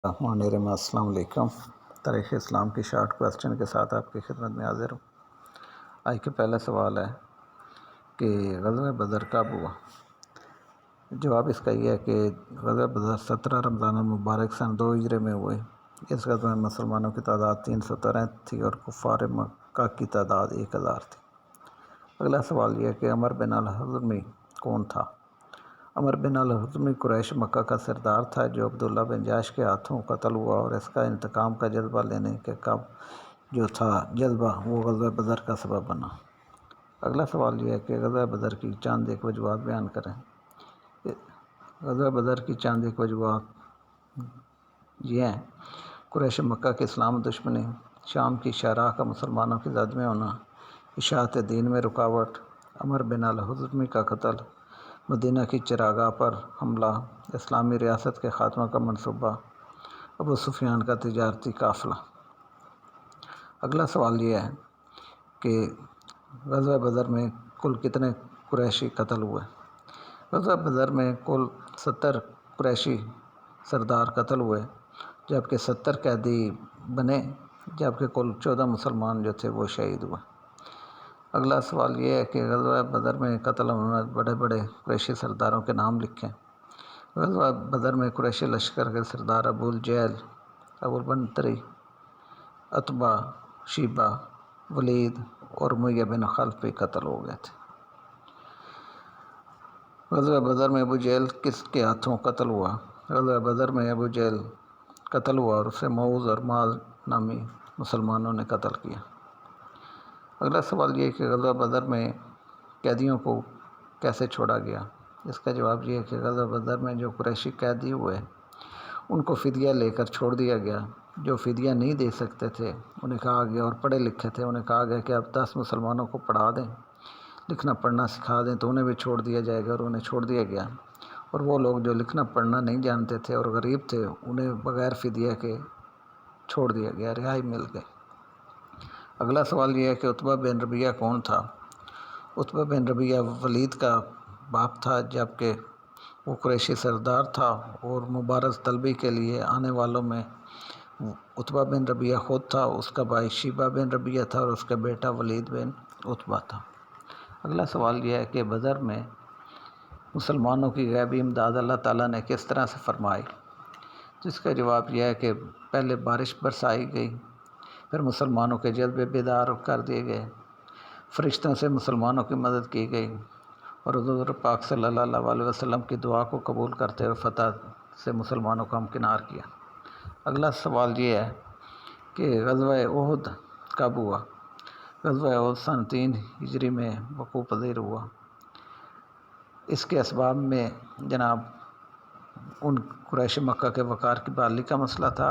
السلام علیکم۔ تاریخ اسلام کی شارٹ کویسچن کے ساتھ آپ کی خدمت میں حاضر ہوں۔ آج کا پہلا سوال ہے کہ غزوہ بدر کب ہوا؟ جواب اس کا یہ ہے کہ غزوہ بدر 17 رمضان المبارک سن 2 ہجری میں ہوئے۔ اس غزوہ میں مسلمانوں کی تعداد 363 تھی اور کفار مکہ کی تعداد 1000 تھی۔ اگلا سوال یہ ہے کہ عمر بن الحضرمی کون تھا؟ عمر بن الحضرمی قریش مکہ کا سردار تھا جو عبداللہ بن جاش کے ہاتھوں قتل ہوا، اور اس کا انتقام کا جذبہ لینے کے جو تھا جذبہ وہ غزوہ بدر کا سبب بنا۔ اگلا سوال یہ ہے کہ غزوہ بدر کی چند ایک وجوہات بیان کریں۔ غزوہ بدر کی چند ایک وجوہات یہ ہیں: قریش مکہ کے اسلام دشمنی، شام کی شاہراہ کا مسلمانوں کی زد میں ہونا، اشاعت دین میں رکاوٹ، عمر بن الحضرمی کا قتل، مدینہ کی چراگاہ پر حملہ، اسلامی ریاست کے خاتمہ کا منصوبہ، ابو سفیان کا تجارتی قافلہ۔ اگلا سوال یہ ہے کہ غزوہ بدر میں کل کتنے قریشی قتل ہوئے؟ غزوہ بدر میں کل 70 قریشی سردار قتل ہوئے، جبکہ 70 قیدی بنے، جبکہ کل 14 مسلمان جو تھے وہ شہید ہوئے۔ اگلا سوال یہ ہے کہ غزوہ بدر میں قتل ہونے والے بڑے بڑے قریشی سرداروں کے نام لکھیں۔ غزوہ بدر میں قریشی لشکر کے سردار ابو الجہل، ابو البختری، عتبہ، شیبہ، ولید اور امیہ بن خلف بھی قتل ہو گئے تھے۔ غزوہ بدر میں ابو جہل کس کے ہاتھوں قتل ہوا؟ غزوہ بدر میں ابو جہل قتل ہوا اور اسے معوذ اور معاذ نامی مسلمانوں نے قتل کیا۔ اگلا سوال یہ ہے کہ غزوہ بدر میں قیدیوں کو کیسے چھوڑا گیا؟ اس کا جواب یہ ہے کہ غزوہ بدر میں جو قریشی قیدی ہوئے ان کو فدیہ لے کر چھوڑ دیا گیا۔ جو فدیہ نہیں دے سکتے تھے انہیں کہا گیا، اور پڑھے لکھے تھے انہیں کہا گیا کہ اب 10 مسلمانوں کو پڑھا دیں، لکھنا پڑھنا سکھا دیں، تو انہیں بھی چھوڑ دیا جائے گا، اور انہیں چھوڑ دیا گیا۔ اور وہ لوگ جو لکھنا پڑھنا نہیں جانتے تھے اور غریب تھے انہیں بغیر فدیہ کے چھوڑ دیا گیا، رہائی مل گئی۔ اگلا سوال یہ ہے کہ عتبہ بن ربیعہ کون تھا؟ عتبہ بن ربیعہ ولید کا باپ تھا، جبکہ وہ قریشی سردار تھا، اور مبارز طلبی کے لیے آنے والوں میں عتبہ بن ربیعہ خود تھا، اس کا بھائی شیبہ بن ربیعہ تھا، اور اس کا بیٹا ولید بن عتبہ تھا۔ اگلا سوال یہ ہے کہ بدر میں مسلمانوں کی غیبی امداد اللہ تعالیٰ نے کس طرح سے فرمائی؟ جس کا جواب یہ ہے کہ پہلے بارش برسائی گئی، پھر مسلمانوں کے جذبے بیدار کر دیے گئے، فرشتوں سے مسلمانوں کی مدد کی گئی، اور حضور پاک صلی اللہ علیہ وسلم کی دعا کو قبول کرتے ہوئے فتح سے مسلمانوں کو ہمکنار کیا۔ اگلا سوال یہ ہے کہ غزوہ احد کب ہوا؟ غزوہ احد سن 3 ہجری میں وقوع پذیر ہوا۔ اس کے اسباب میں جناب ان قریش مکہ کے وقار کی بحالی کا مسئلہ تھا،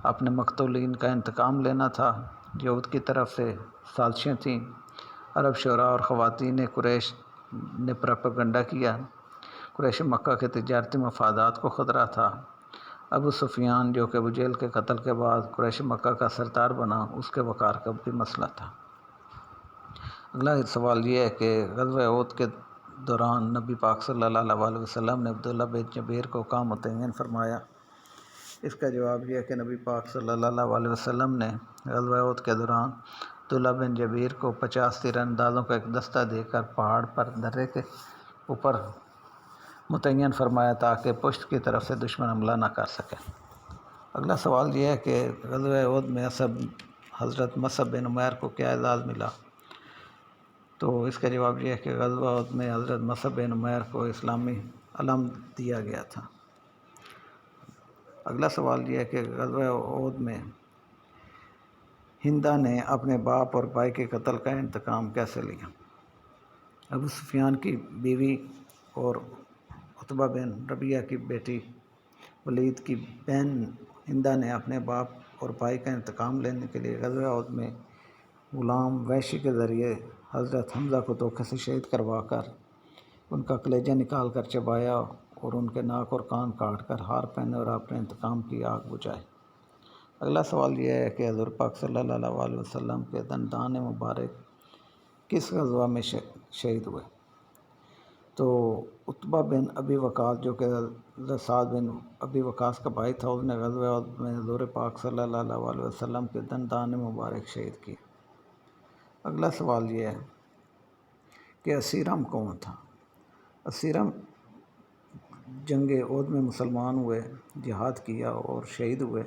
اپنے مقتولین کا انتقام لینا تھا، یہود کی طرف سے سازشیں تھیں، عرب شعراء اور خواتین قریش نے پروپیگنڈا کیا، قریش مکہ کے تجارتی مفادات کو خطرہ تھا، ابو سفیان جو کہ ابو جہل کے قتل کے بعد قریش مکہ کا سردار بنا، اس کے وقار کا بھی مسئلہ تھا۔ اگلا سوال یہ ہے کہ غزوہ احد کے دوران نبی پاک صلی اللہ علیہ وسلم نے عبداللہ بن جبیر کو کہاں متعین فرمایا؟ اس کا جواب یہ ہے کہ نبی پاک صلی اللہ علیہ وسلم نے غزوہ احد کے دوران عبداللہ بن جبیر کو 50 تیر اندازوں کا ایک دستہ دے کر پہاڑ پر درے کے اوپر متعین فرمایا تاکہ پشت کی طرف سے دشمن حملہ نہ کر سکے۔ اگلا سوال یہ ہے کہ غزوہ احد میں حضرت مصعب بن عمیر کو کیا اعزاز ملا؟ تو اس کا جواب یہ ہے کہ غزوہ احد میں حضرت مصعب بن عمیر کو اسلامی علم دیا گیا تھا۔ اگلا سوال یہ ہے کہ غزوہ احد میں ہندہ نے اپنے باپ اور بھائی کے قتل کا انتقام کیسے لیا؟ ابو سفیان کی بیوی اور عتبہ بن ربیعہ کی بیٹی ولید کی بہن ہندہ نے اپنے باپ اور بھائی کا انتقام لینے کے لیے غزوہ احد میں غلام وحشی کے ذریعے حضرت حمزہ کو دھوکے سے شہید کروا کر ان کا کلیجہ نکال کر چبایا، اور ان کے ناک اور کان کاٹ کر ہار پہنے اور اپنے انتقام کی آگ بجھائی۔ اگلا سوال یہ ہے کہ حضور پاک صلی اللہ علیہ وسلم کے دندان مبارک کس غزوہ میں شہید ہوئے؟ تو عتبہ بن ابی وقاص جو کہ حضرت سعد بن ابی وقاص کا بھائی تھا، اس نے غزوہ احد میں حضور پاک صلی اللہ علیہ وسلم کے دندان مبارک شہید کی۔ اگلا سوال یہ ہے کہ اسیرم کون تھا؟ اسیرم جنگ احد میں مسلمان ہوئے، جہاد کیا اور شہید ہوئے۔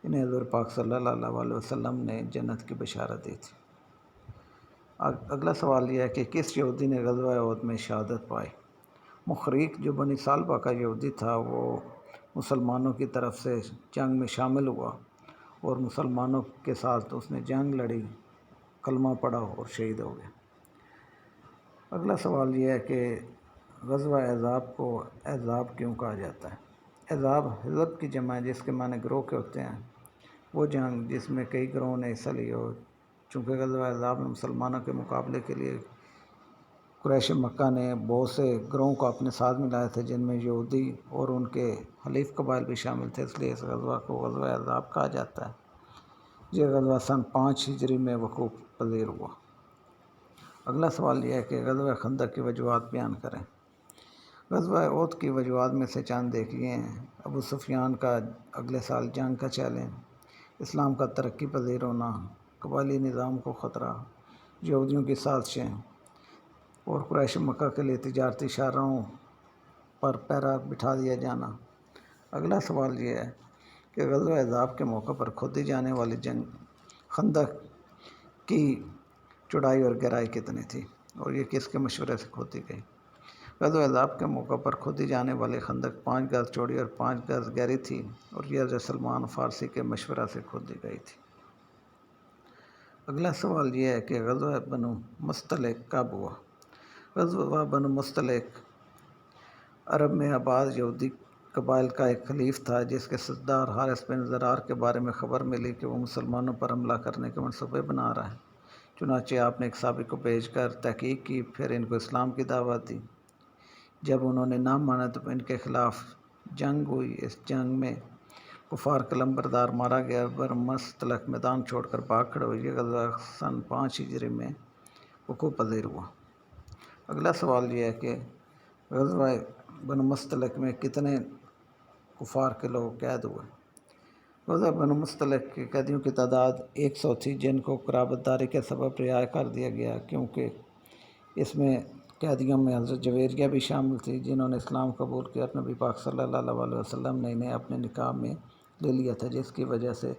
انہیں حضور پاک صلی اللہ علیہ وسلم نے جنت کی بشارت دی تھی۔ اگلا سوال یہ ہے کہ کس یہودی نے غزوہ احد میں شہادت پائی؟ مخریق جو بنی سالبہ کا یہودی تھا، وہ مسلمانوں کی طرف سے جنگ میں شامل ہوا اور مسلمانوں کے ساتھ اس نے جنگ لڑی، کلمہ پڑھا اور شہید ہو گیا۔ اگلا سوال یہ ہے کہ غزوہ احزاب کو احزاب کیوں کہا جاتا ہے؟ احزاب حزب کی جمع ہے جس کے معنی گروہ کے ہوتے ہیں۔ وہ جنگ جس میں کئی گروہوں نے حصہ لیا ہو۔ چونکہ غزوہ احزاب میں مسلمانوں کے مقابلے کے لیے قریش مکہ نے بہت سے گروہوں کو اپنے ساتھ ملایا تھے، جن میں یہودی اور ان کے حلیف قبائل بھی شامل تھے، اس لیے اس غزوہ کو غزوہ احزاب کہا جاتا ہے۔ یہ غزوہ سن 5 ہجری میں وقوع پذیر ہوا۔ اگلا سوال یہ ہے کہ غزوہ خندق کی وجوہات بیان کریں۔ غزوہ احد کی وجوہات میں سے چند دیکھ لیے ہیں۔ ابو سفیان کا اگلے سال جنگ کا چیلنج، اسلام کا ترقی پذیر ہونا، قبائلی نظام کو خطرہ، یہودیوں کی سازشیں اور قریش مکہ کے لیے تجارتی شاہراہوں پر پہرا بٹھا دیا جانا۔ اگلا سوال یہ ہے کہ غزوہ احزاب کے موقع پر کھودی جانے والی جنگ خندق کی چوڑائی اور گہرائی کتنی تھی اور یہ کس کے مشورے سے کھودی گئی؟ غزوہ احزاب کے موقع پر کھودی جانے والی خندق 5 گز چوڑی اور 5 گز گہری تھی اور یہ حضرت سلمان فارسی کے مشورہ سے کھودی گئی تھی۔ اگلا سوال یہ ہے کہ غزوہ بنو مستلق کب ہوا؟ غزوہ بنو مستلق عرب میں آباد یہودی قبائل کا ایک خلیف تھا، جس کے سردار حارث بن زرار کے بارے میں خبر ملی کہ وہ مسلمانوں پر حملہ کرنے کے منصوبے بنا رہا ہے۔ چنانچہ آپ نے ایک صحابی کو بھیج کر تحقیق کی، پھر ان کو اسلام کی دعوت دی۔ جب انہوں نے نہ مانا تو ان کے خلاف جنگ ہوئی۔ اس جنگ میں کفار کا لمبردار مارا گیا۔ بنو مستلق میدان چھوڑ کر بھاگ کھڑے ہوئے۔ یہ غزوہ سن 5 ہجری میں وقوع پذیر ہوا۔ اگلا سوال یہ ہے کہ غزوہ بنو مستلق میں کتنے کفار کے لوگ قید ہوئے؟ غزوہ بنو مستلق کے قیدیوں کی تعداد 100 تھی، جن کو قرابت داری کے سبب رہا کر دیا گیا، کیونکہ اس میں قیدیوں میں حضرت جویریہ بھی شامل تھی، جنہوں نے اسلام قبول کیا اور نبی پاک صلی اللہ علیہ وسلم نے انہیں اپنے نکاح میں لے لیا تھا، جس کی وجہ سے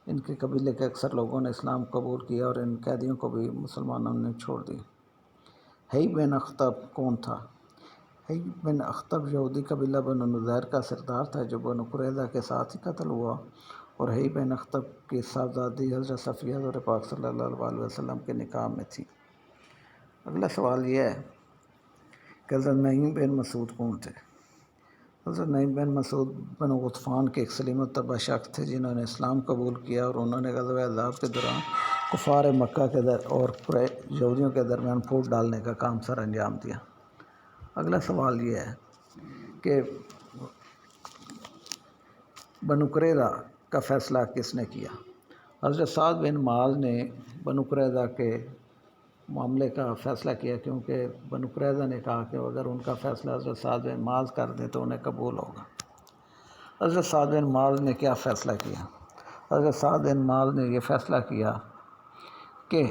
ان کے قبیلے کے اکثر لوگوں نے اسلام قبول کیا اور ان قیدیوں کو بھی مسلمانوں نے چھوڑ دیا۔ حی بن اخطب کون تھا؟ حی بن اخطب یہودی قبیلہ بنو نذیر کا سردار تھا، جو بنو قریظہ کے ساتھ ہی قتل ہوا، اور حی بن اخطب کی صاحبزادی حضرت صفیہ حضور پاک صلی اللہ علیہ وسلم کے نکاح میں تھی۔ اگلا سوال یہ ہے کہ حضرت نعیم بن مسعود کون تھے؟ حضرت نعیم بن مسعود بنو غطفان کے ایک سلیم الطبع شخص تھے، جنہوں نے اسلام قبول کیا اور انہوں نے غزوہ احزاب کے دوران کفار مکہ کے اور یہودیوں کے درمیان پھوٹ ڈالنے کا کام سر انجام دیا۔ اگلا سوال یہ ہے کہ بنو قریظہ کا فیصلہ کس نے کیا؟ حضرت سعد بن معاذ نے بنو قریظہ کے معاملے کا فیصلہ کیا، کیونکہ بنو قریظہ نے کہا کہ اگر ان کا فیصلہ حضرت سعد بن معاذ کر دیں تو انہیں قبول ہوگا۔ حضرت سعد بن معاذ نے کیا فیصلہ کیا؟ حضرت سعد بن معاذ نے یہ فیصلہ کیا کہ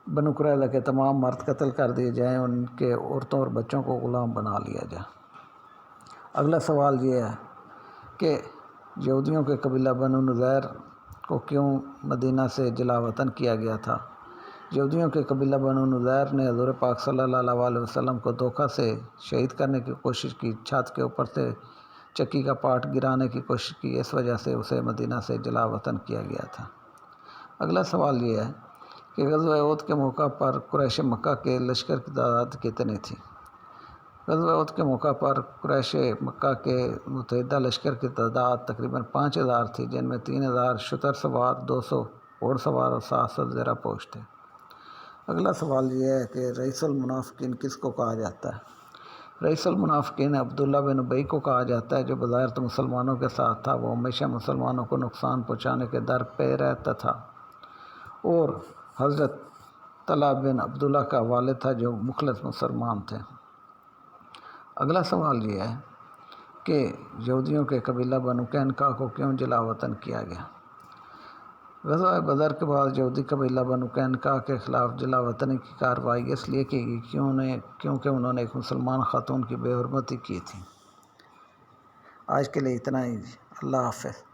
بنو قریظہ کے تمام مرد قتل کر دیے جائیں، ان کے عورتوں اور بچوں کو غلام بنا لیا جائے۔ اگلا سوال یہ ہے کہ یہودیوں کے قبیلہ بنو نذیر کو کیوں مدینہ سے جلا وطن کیا گیا تھا؟ یہودیوں کے قبیلہ بنو نذیر نے حضور پاک صلی اللہ علیہ وسلم کو دھوکہ سے شہید کرنے کی کوشش کی، چھت کے اوپر سے چکی کا پاٹ گرانے کی کوشش کی، اس وجہ سے اسے مدینہ سے جلا وطن کیا گیا تھا۔ اگلا سوال یہ ہے کہ غزوہ احد کے موقع پر قریش مکہ کے لشکر کی تعداد کتنی تھی؟ غزوہ احد کے موقع پر قریش مکہ کے متحدہ لشکر کی تعداد تقریباً 5000 تھی، جن میں 3000 شتر سوار، 200 گھوڑ سوار اور 700 زیرہ پوش تھے۔ اگلا سوال یہ ہے کہ رئیس المنافقین کس کو کہا جاتا ہے؟ رئیس المنافقین عبداللہ بن ابی کو کہا جاتا ہے، جو بظاہر تو مسلمانوں کے ساتھ تھا۔ وہ ہمیشہ مسلمانوں کو نقصان پہنچانے کے در پہ رہتا تھا، اور حضرت طلحہ بن عبداللہ کا والد تھا، جو مخلص مسلمان تھے۔ اگلا سوال یہ ہے کہ یہودیوں کے قبیلہ بنو قینقاع کو کیوں جلا وطن کیا گیا؟ غزوہ بدر کے بعد یہودی قبیلہ بنو قینقاع کے خلاف جلا وطنی کی کارروائی اس لیے کی گئی کیونکہ انہوں نے ایک مسلمان خاتون کی بے حرمتی کی تھی۔ آج کے لیے اتنا ہی، اللہ حافظ۔